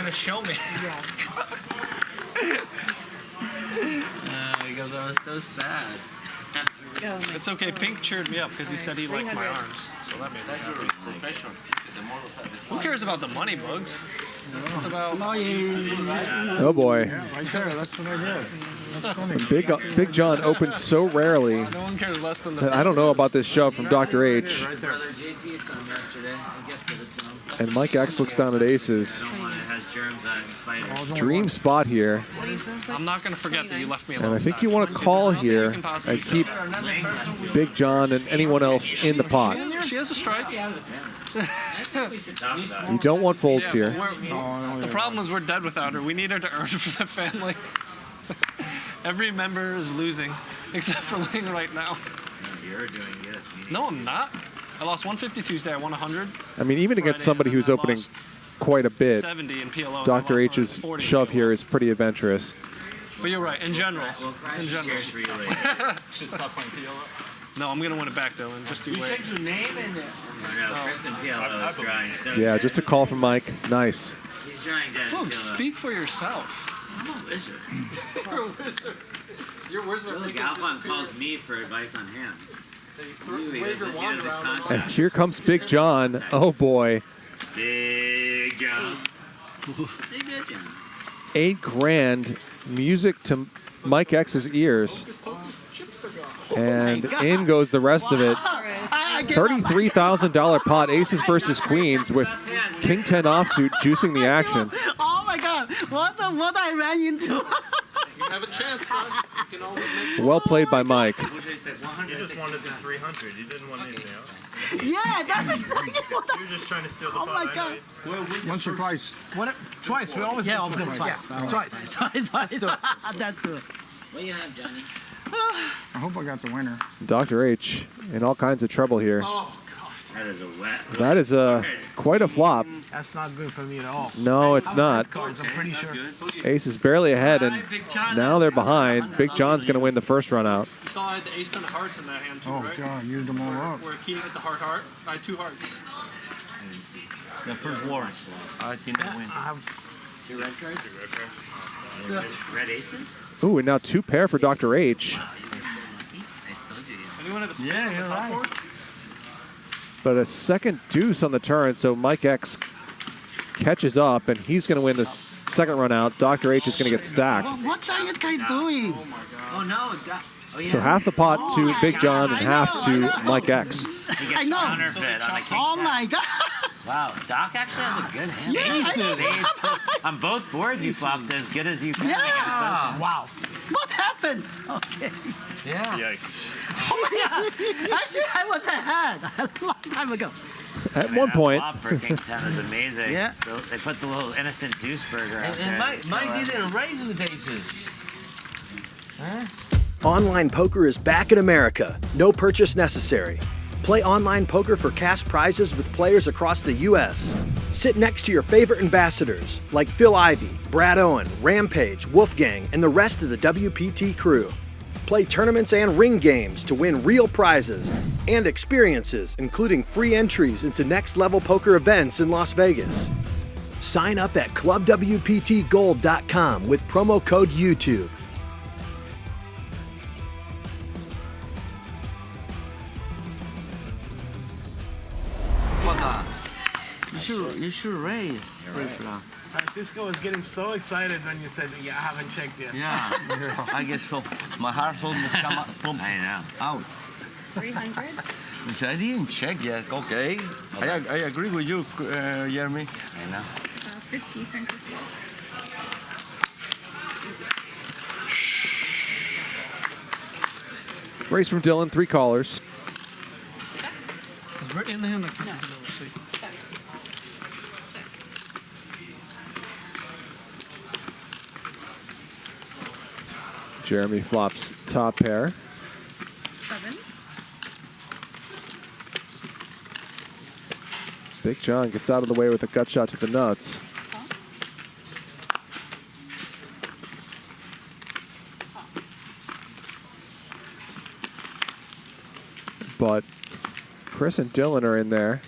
to show me. Because I was so sad. It's okay. Pink cheered me up because he said he liked my arms, so that made me happy. Who cares about the money, Bugs? It's about. Oh boy. Yeah, right there. That's what I did. That's funny. Big John opens so rarely. No one cares less than the. I don't know about this shove from Dr. H. Brother JT's son yesterday. I gifted it to him. And Mike X looks down at aces. It has germs on it, spiders. Dream spot here. I'm not going to forget that you left me alone. And I think you want to call here and keep Big John and anyone else in the pot. She has a strike. You don't want folds here. The problem is we're dead without her. We need her to earn for the family. Every member is losing, except for Ling right now. You're doing good. No, I'm not. I lost 150 Tuesday. I won 100. I mean, even against somebody who's opening quite a bit, 70 in PLO. Dr. H's shove here is pretty adventurous. But you're right. In general. In general. Should stop playing PLO. No, I'm going to win it back, Dylan. Just you wait. Your name in there. No, Chris and PLO is drawing so Yeah, just a call from Mike. Nice. He's drawing dead. Look, speak for yourself. I'm a wizard. You're a wizard. You're a wizard. Look, Alphon calls me for advice on hands. And here comes Big John. Oh boy. Big John. Big John. $8 grand. Music to Mike X's ears. And in goes the rest of it. $33,000 pot, aces versus queens, with King 10 offsuit juicing the action. Oh my God! What I ran into? You have a chance, man. You can always make. Well played by Mike. You just wanted the 300. You didn't want anything else. Yeah, that's exactly what I. You're just trying to steal the Oh my God! Once or twice. Twice. We always Yeah, do of course, twice. Twice. Twice. That's good. What do you have, Johnny? I hope I got the winner. Dr. H in all kinds of trouble here. Oh, God. That is a wet. That is quite a flop. That's not good for me at all. No, it's not. Cards, I'm pretty sure. Ace is barely ahead, and now they're behind. Big John's going to win the first run out. You saw I had the ace 10 of hearts in that hand, too, Oh, right? God. Used them all up. Where Key hit the heart. I had 2 hearts. The first war. I did not win. I have 2 red cards? Red aces? Ooh, and now 2 pair for Dr. H. Anyone have a spin on the you're top right. board? But a second deuce on the turn, so Mike X catches up, and he's going to win this second run out. Dr. H is going to get stacked. What are you guys doing? Oh, no. Oh, yeah. So half the pot to Big John and half to Mike X. He I gets know. counterfeit on the king. Oh my God! Wow, Doc actually has a good hand. Aces. On both boards, you flopped as good as you can against those hands. Wow. What happened? Okay. Yeah. Yikes. Oh my God! Actually, I was ahead a long time ago. At one point. That flop for king 10 is amazing. Yeah. They put the little innocent deuce burger out there. And Mike didn't raise with aces. Online poker is back in America. No purchase necessary. Play online poker for cash prizes with players across the U.S. Sit next to your favorite ambassadors like Phil Ivey, Brad Owen, Rampage, Wolfgang, and the rest of the WPT crew. Play tournaments and ring games to win real prizes and experiences, including free entries into next-level poker events in Las Vegas. Sign up at ClubWPTGold.com with promo code YouTube. You should raise. Francisco was getting so excited when you said, yeah, I haven't checked yet. Yeah. I guess so. My heart almost come out. I know. Out. 300? I didn't check yet. Okay. I agree with you, Jeremy. I know. 50, Francisco. Race from Dylan, 3 callers. Is Britney in the hand? I can't see. Jeremy flops top pair. 7. Big John gets out of the way with a gut shot to the nuts. But Chris and Dylan are in there.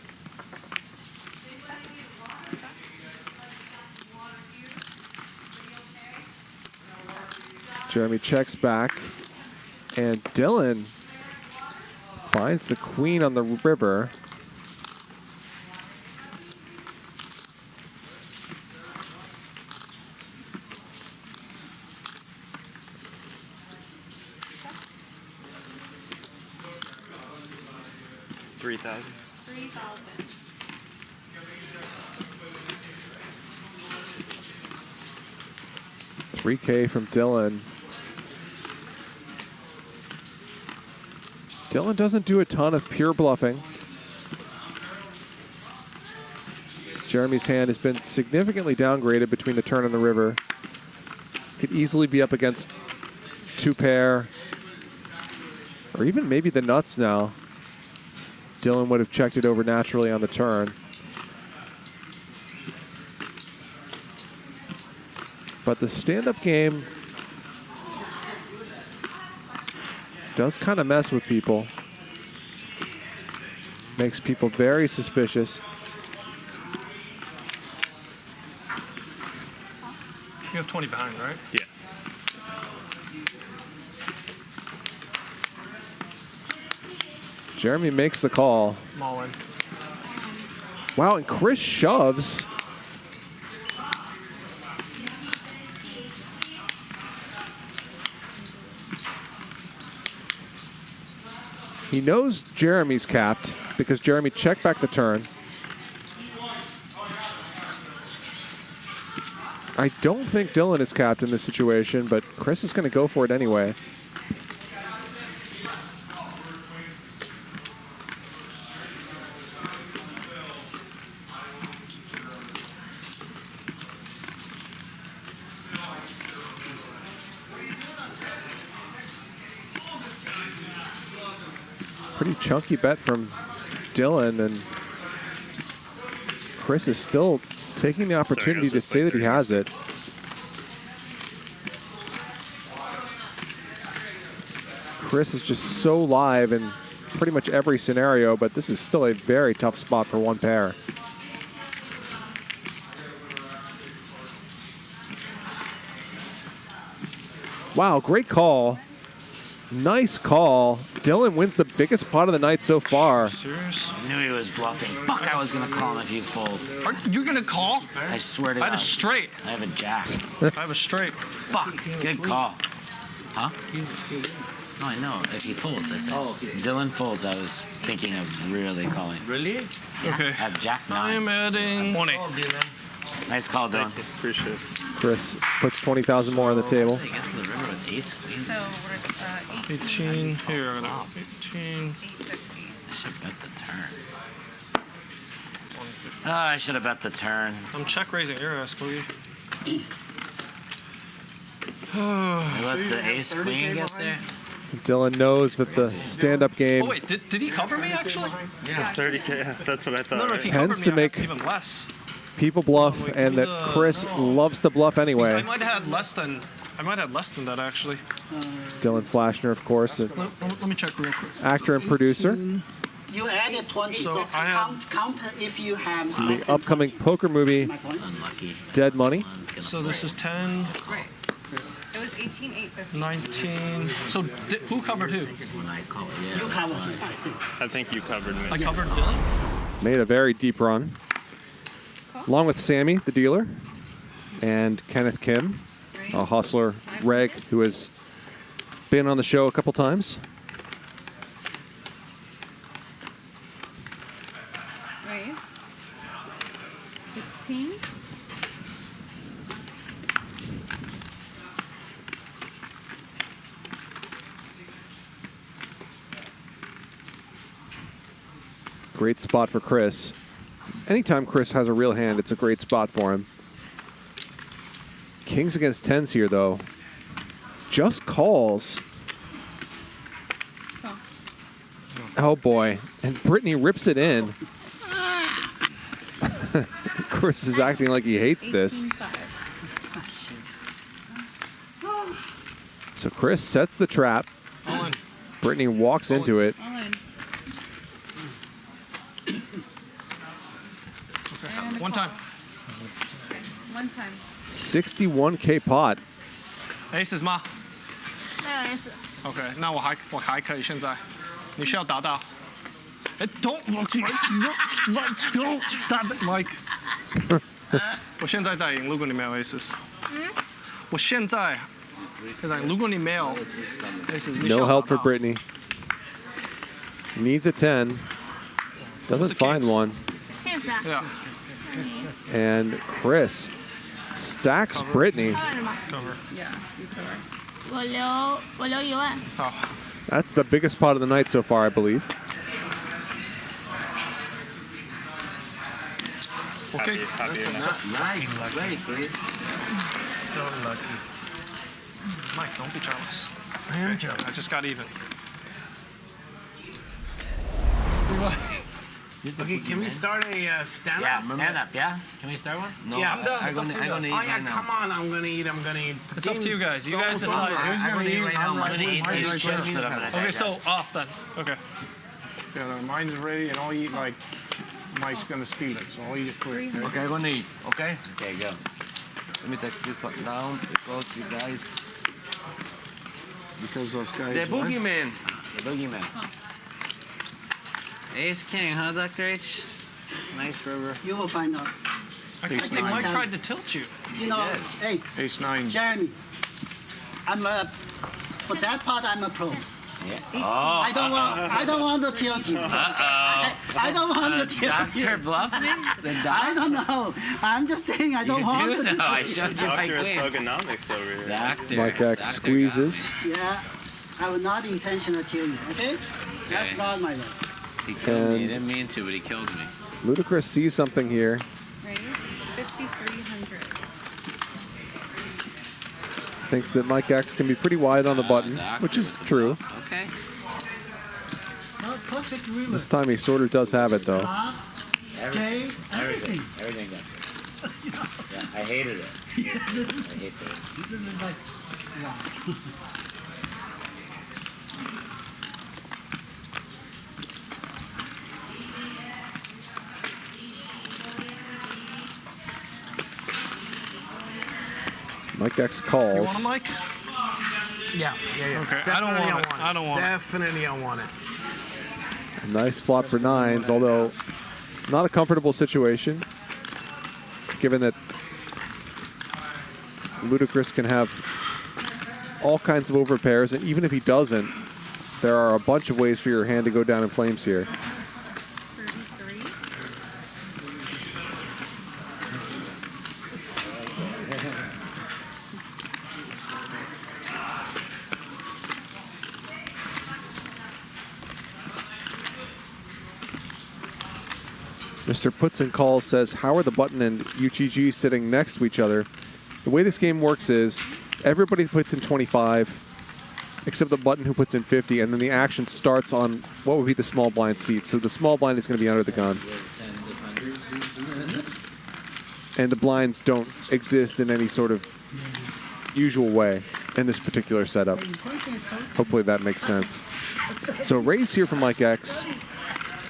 Jeremy checks back, and Dylan finds the queen on the river. $3,000. 3,000. $3K from Dylan. Dylan doesn't do a ton of pure bluffing. Jeremy's hand has been significantly downgraded between the turn and the river. Could easily be up against 2-pair, or even maybe the nuts now. Dylan would have checked it over naturally on the turn. But the stand-up game does kind of mess with people. Makes people very suspicious. You have 20 behind, right? Yeah. Jeremy makes the call. I'm all in. Wow, and Chris shoves. He knows Jeremy's capped because Jeremy checked back the turn. I don't think Dylan is capped in this situation, but Chris is going to go for it anyway. Pretty chunky bet from Dylan, and Chris is still taking the opportunity to say that he has it. Chris is just so live in pretty much every scenario, but this is still a very tough spot for one pair. Wow, great call. Nice call. Dylan wins the biggest pot of the night so far. Serious? I knew he was bluffing. Fuck, I was going to call him if you fold. You're going to call? I swear to I God. have a straight. I have a jack. I have a straight. Fuck, good call. Huh? No, I know. If he folds, I said. Dylan folds, I was thinking of really calling. Really? Yeah, Okay. I have jack 9. I'm adding 20. Nice call, Dylan. Appreciate it. Chris puts 20,000 more on the table. He gets to the river with ace queen. So we're at 18. Here, I'm gonna 18. 850. I should bet the turn. Oh, I should have bet the turn. I'm check raising your ass, boogie. I let the ace queen get there. Dylan knows that the stand-up game Oh wait, did he cover me actually? Yeah, 30K. Yeah, that's what I thought. No, no, if he right? Tends covered me, to I'd have make- even less. people bluff, and that Chris loves to bluff I anyway. might have had less than. I might have less than that actually. Dylan Flashner, of course, an Let me check real quick. actor and producer. You added 20. So I have- count if you have The less than upcoming 20. poker movie, My point. Unlucky. Dead Money. So this is 10, Right. It was 18,850. 19. So who covered who? When I call it, yeah. You cover him, I see. I think you covered me. I covered Dylan. Made a very deep run. Along with Sammy, the dealer, and Kenneth Kim, a hustler, Reg, who has been on the show a couple times. Raise. 16. Great spot for Chris. Anytime Chris has a real hand, it's a great spot for him. Kings against 10s here, though. Just calls. Oh, boy. And Britney rips it in. Chris is acting like he hates this. 18,500. So Chris sets the trap. All in. Britney walks into it. All in. And One time. One time. 61K pot. Ace is ma. S。 OK， 那我还可以现在，你需要达到。哎 ，Don't stop it, Mike 。我现在在赢，如果你没有 aces。我现在赢，如果你没有 aces， No help for Britney. Needs a 10. Doesn't find one. Yeah. And Chris stacks Britney. Cover. Yeah, you cover. 我留1万。好。 That's the biggest pot of the night so far, I believe. Okay. Nice, very Chris. So lucky. Mike, don't be jealous. I am jealous. I just got even. Okay, can we start a stand-up? Yeah, stand up. Yeah. Can we start one? No, Yeah, I'm done. I'm gonna eat Oh yeah, right now. come on, I'm gonna eat. It's up to you guys. You guys decide. I'm gonna eat right now. I'm gonna eat these chips that I'm gonna Okay, so off then. Okay. Yeah, mine's ready, and I'll eat like Mike's gonna steal it, so I'll eat it quick. Okay? Okay, I'm gonna eat. Okay. Okay, go. Let me take this one down because you guys. Because those guys. The boogeyman. The boogeyman. Ace King, huh, Dr. H? Nice river. You will find out. I think Mike tried to tilt you. You know, hey, Ace 9. Jeremy, for that part, I'm a pro. Yeah. I don't want to tilt you. I don't want to tilt you. Doctor bluffing? The I don't know. I'm just saying I don't want to tilt I you. showed you my queen. Thugonomics over here. Doctor. Mike X Dr. squeezes. Yeah, I will not intentionally kill you, okay? That's not my love. He killed me. He And- didn't mean to, but he killed me. Luda Chris sees something here. Raise 5,300. Thinks that Mike X can be pretty wide on the button, Doctor which is with the true. bluff. Okay. Not perfect river. This time he sort of does have it, though. Okay, everything. Everything got Yeah, I hated it. I hate it. This is like, wow. Mike X You calls. want a mic? Yeah. Okay, Definitely I don't want it. I don't want it. Definitely I want it. Nice flop for nines, although not a comfortable situation, given that Luda Chris can have all kinds of overpairs, and even if he doesn't, there are a bunch of ways for your hand to go down in flames here. 33. Mr. Puts and Calls says, how are the button and UGG sitting next to each other? The way this game works is everybody puts in 25, except the button who puts in 50, and then the action starts on what would be the small blind seat. So the small blind is going to be under the gun. And the blinds don't exist in any sort of usual way in this particular setup. Hopefully that makes sense. So raise here from Mike X.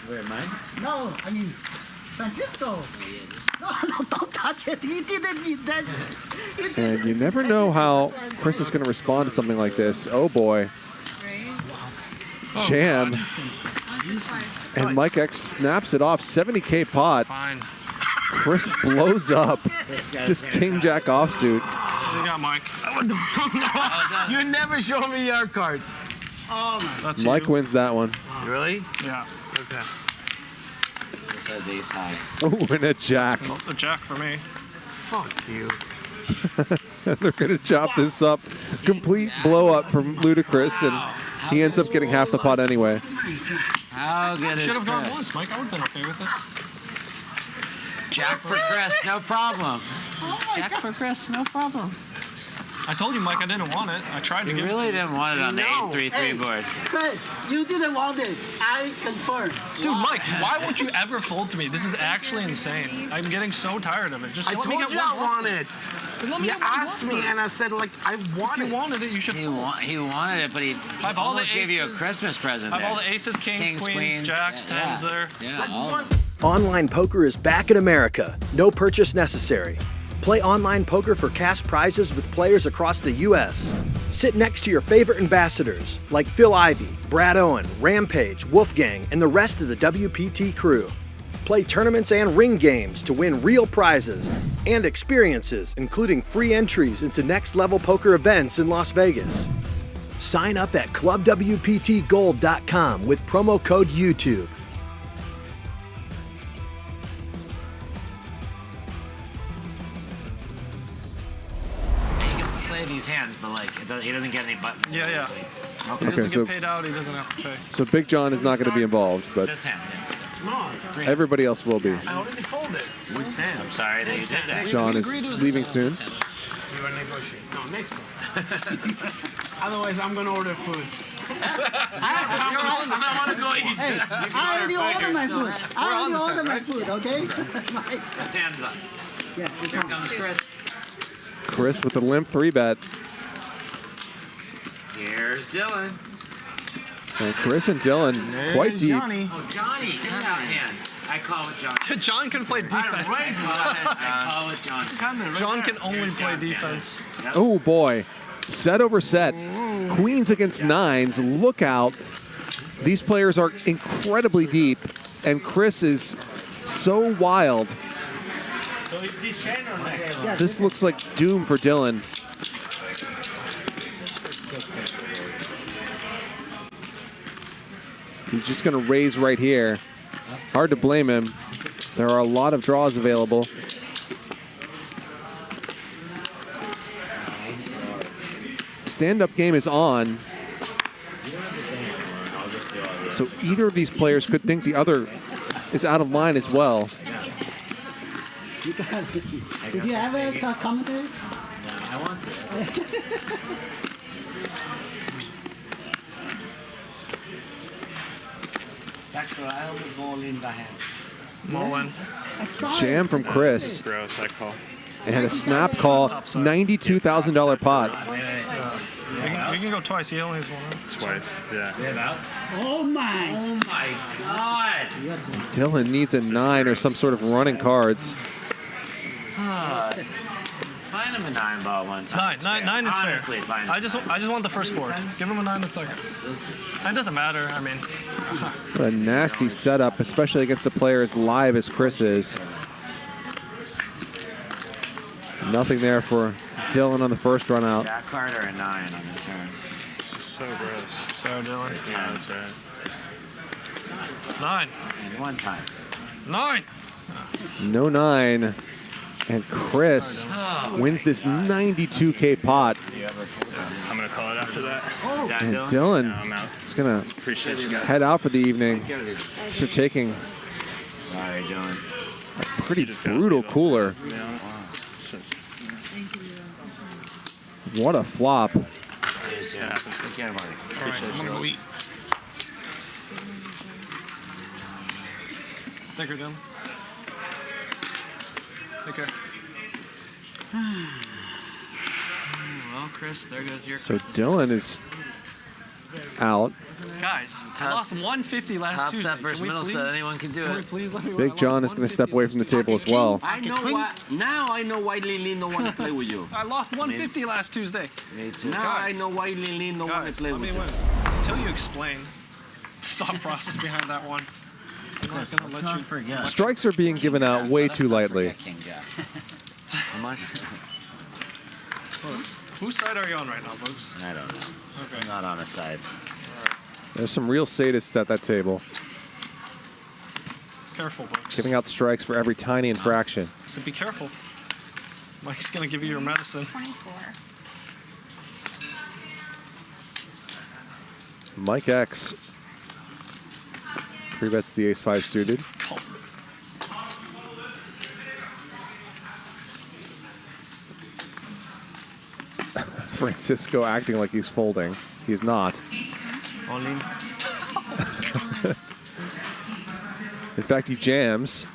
Where, mine? No, I mean, Francisco. No, don't touch it. He didn't eat that. And you never know how Chris is going to respond to something like this. Oh boy. Oh, Jam. God. And Mike X snaps it off. 70K pot. Fine. Chris blows up this King Jack offsuit. You got Mike. You never show me your cards. Oh my. That's Mike you. wins that one. Really? Yeah. Okay. It says ace high. Oh, and a jack. A jack for me. Fuck you. They're going to chop this up. Complete blow up from Luda Chris, and he ends up getting half the pot anyway. How good is Should have gone Chris? once, Mike. I would have been okay with it. Jack for Chris, no problem. Oh my Jack for Chris, no problem. I told you, Mike, I didn't want it. I tried to You give really didn't want it on the No. 8-3-3 Hey. board. Chris, you didn't want it. I confirm. Dude, Mike, why won't you ever fold to me? This is actually insane. I'm getting so tired of it. Just I let me told get you one I bluff. want it. But let me You get one asked bluff me, then. and I said, like, I want If it. you wanted it, you should He fold. wanted it, but he have all the almost gave you a aces. Christmas present I have there. all the aces, kings, queens, jacks, tens there. Yeah, Like, all what? of them. Online poker is back in America. No purchase necessary. Play online poker for cash prizes with players across the U.S. Sit next to your favorite ambassadors like Phil Ivey, Brad Owen, Rampage, Wolfgang, and the rest of the WPT crew. Play tournaments and ring games to win real prizes and experiences, including free entries into next-level poker events in Las Vegas. Sign up at ClubWPTGold.com with promo code YouTube. Play these hands, but like he doesn't get any buttons. Yeah, yeah. Okay. He doesn't so- get paid out. He doesn't have to pay. So Big John is not going to be involved, but This hand. everybody else will be. I already folded. I'm sorry that you did that. John is leaving soon. We were negotiating. No, next time. Otherwise, I'm gonna order food. I want to go eat. Hey, I already ordered my food. I already ordered my food, okay? This hand's up. Yeah, it's on. Comes Chris. Chris with the limp 3-bet. Here's Dylan. And Chris and Dylan quite deep. Johnny. Oh, Johnny, get out hand. I call it Johnny. John can play defense. I call it Johnny. John can only play defense. Oh boy, set over set. Queens against nines. Look out. These players are incredibly deep, and Chris is so wild. This looks like doom for Dylan. He's just going to raise right here. Hard to blame him. There are a lot of draws available. Stand-up game is on. So either of these players could think the other is out of line as well. Did you have a commentary? I want to. I only ball in the hand. Mullen. Jam from Chris. Gross, I call. And a snap call, $92,000 pot. We can go twice. He only has one. Twice, yeah. Oh my! Oh my God! Dylan needs a 9 or some sort of running cards. Find him a 9 ball one time. Nine is Honestly, fair. find I just want the first board. Give him a 9 in a second. It doesn't matter. I mean, What a nasty setup, especially against a player as live as Chris is. Nothing there for Dylan on the first run out. Jack Carter a 9 on the turn. This is so gross. so Dylan. Yeah, that's right. 9. And one time. 9. No 9. And Chris wins this 92K pot. I'm going to call it after that. And Dylan I'm out. is going to Appreciate you guys. head out for the evening after taking Sorry, Dylan. a pretty brutal cooler. To be honest. It's just, What a flop. it happens. Take care, buddy. All right, I'm gonna go eat. Take care, Dylan. Take care. Well, Chris, there goes your. So Dylan is out. Guys, I lost 150 last Tuesday. Top set versus middle set. Anyone can do Can we it. please let me Big John is going to step away from the table as well. I know why. Now I know why Lin don't want to play with you. I lost 150 last Tuesday. Me too. Now I know why Lin don't want to Guys, play let with me you. win. Until you explain the thought process behind that one. I'm not gonna let you. forget. Strikes are being given out way too lightly. How much? Whose side are you on right now, folks? I don't know. Okay. I'm not on a side. There's some real sadists at that table, Careful, folks. giving out strikes for every tiny infraction. So be careful. Mike's gonna give you your medicine. 24. Mike X 3-bets the ace-5 suited. Francisco acting like he's folding. He's not. All in. In fact, he jams.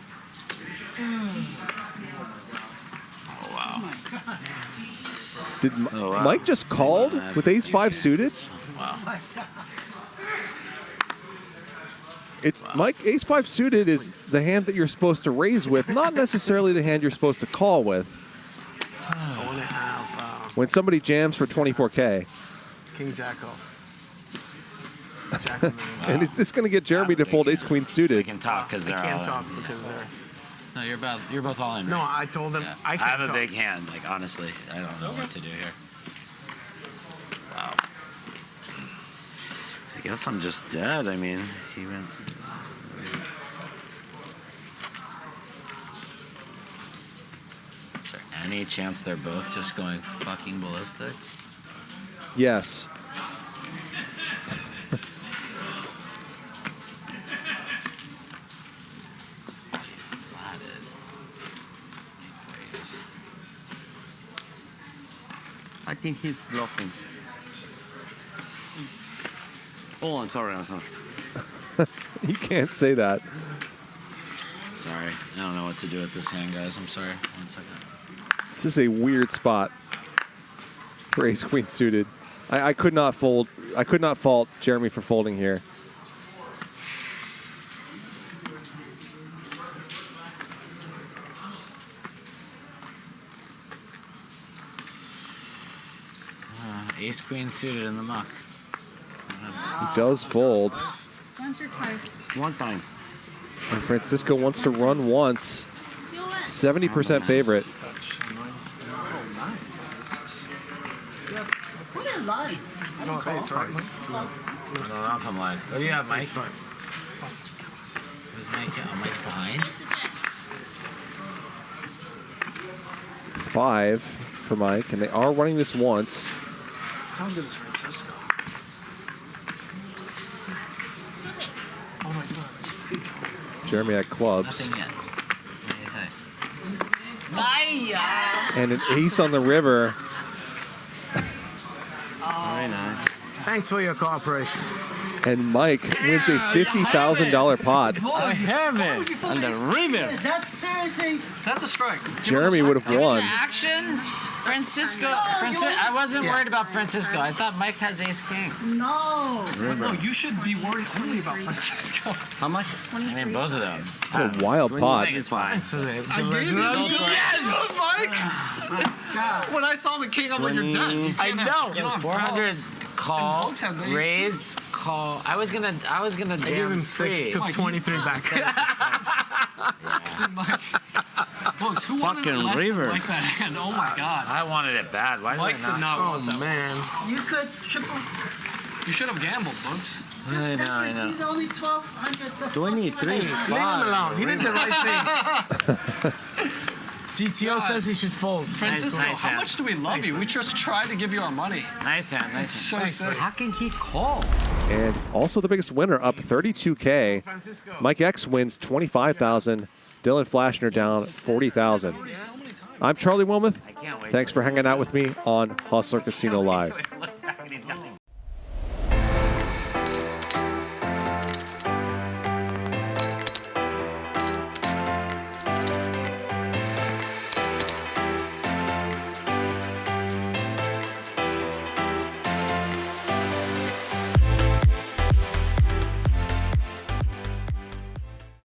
Did Mike just called with ace-5 suited? It's Mike, ace-5 suited is the hand that you're supposed to raise with, not necessarily the hand you're supposed to call with. I want to have When somebody jams for 24K, King Jack off. Jack of the million. and is this going to get Jeremy to fold ace queen We suited? can talk because they're I can't all talk because they're. No, you're both all in. No, right? I told them Yeah. I I can't have a talk. big hand. Like honestly, I don't know what to do here. Wow. I guess I'm just dead. I mean, he went. Is there any chance they're both just going fucking ballistic? Yes. Flatted. I think he's blocking. Oh, I'm sorry. You can't say that. Sorry, I don't know what to do with this hand, guys. I'm sorry. 1 second. This is a weird spot for ace queen suited. I could not fold. I could not fault Jeremy for folding here. Ace queen suited in the muck. He does fold. Once or twice. One time. And Francisco wants to run once. 70% favorite. Put it live. I don't call. It's right. No, not from live. What do you have, Mike? Where's Mike? Oh, Mike's behind. 5 for Mike, and they are running this once. How good is Francisco? Oh my God. Jeremy at clubs. Nothing yet. What do you say? And an ace on the river. Very nice. Thanks for your cooperation. And Mike wins a $50,000 pot. I have it on the river. That's seriously. That's a strike. Jeremy would have won. Action, Francisco. I wasn't worried about Francisco. I thought Mike has ace king. No. No, you should be worried only about Francisco. How much? I mean, both of them. What a wild pot. It's fine. So they, I gave you yes, Mike. When I saw the king, I'm like, you're dead. You I can't know. have- you It don't was have 400 calls. call, And Bugs had the ace raise, call. I was gonna I gave jam him 6, free. took 23 back. Dude, Mike. Folks, who wanted Fucking it less than river. like that hand? Oh my God. I wanted it bad. Why Mike did did I not? not Oh want that. man. You could triple. You should have gambled, Bugs. I know. He's only 1,200. So 23. Leave him alone. He did the right thing. GTO says he should fold. Francisco, nice how hand. much do we love you? We just tried to give you our money. Nice hand, nice hand. So Thanks, sick. How can he call? And also the biggest winner, up 32K. Francisco. Mike X wins 25,000. Dylan Flashner down 40,000. I'm Charlie Wilmoth. I can't wait. Thanks for hanging out with me on Hustler Casino Live.